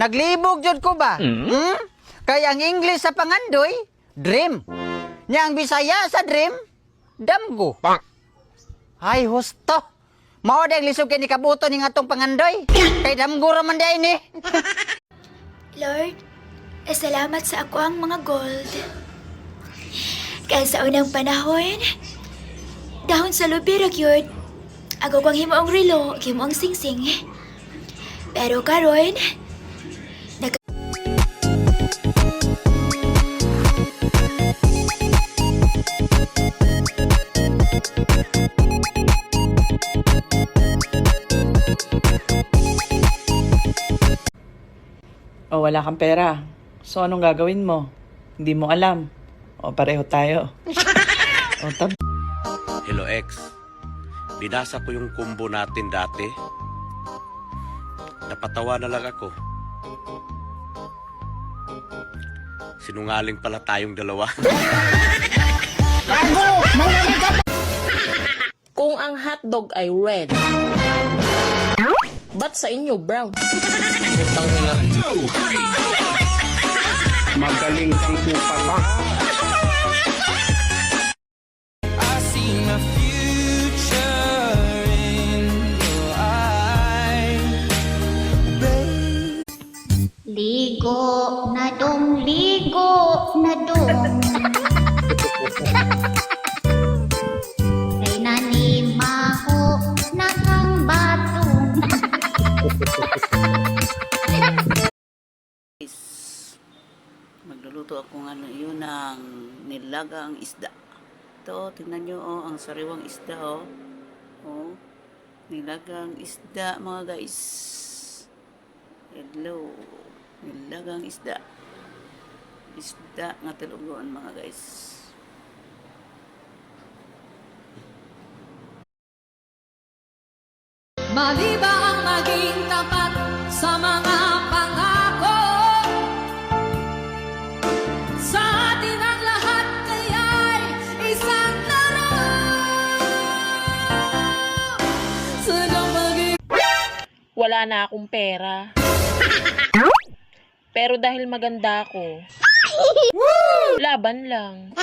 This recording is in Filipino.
Naglibog jud ko ba? Kaya ang English sa pangandoy, dream. Nya ang Bisaya sa dream, damgo. Ay, husto. Mao dayang lisod kay ni kabuto ning atong pangandoy. Kay damgo ra man day ni. Lord, salamat sa ako ang mga gold. Kaya sa unang panahon, dahon sa lubi ra gyud. Ako kang himo ang relo, himo ang singsing. Pero karon, O wala kang pera. So anong gagawin mo? Hindi mo alam. O pareho tayo. O Hello ex, binasa ko yung combo natin dati. Napatawa na lang ako. Sinungaling pala tayong dalawa. Kung ang hotdog ay red, ba't sa inyo brown? Magaling kang tupa. Ligo na dong, ligo na dong. Kay nanimaho na kang batong. Magluluto ako ng yun ng nilagang isda. Ito, tingnan nyo ang sariwang isda nilagang isda mga guys. Hello. Nilagang isda. Isda nga tilugoan mga guys. Mali ba ang maging tapat sa mga pangako? Sa atin ang lahat kaya'y isang laro. Sadyang maging... Wala na akong pera. Pero dahil maganda ako, laban lang.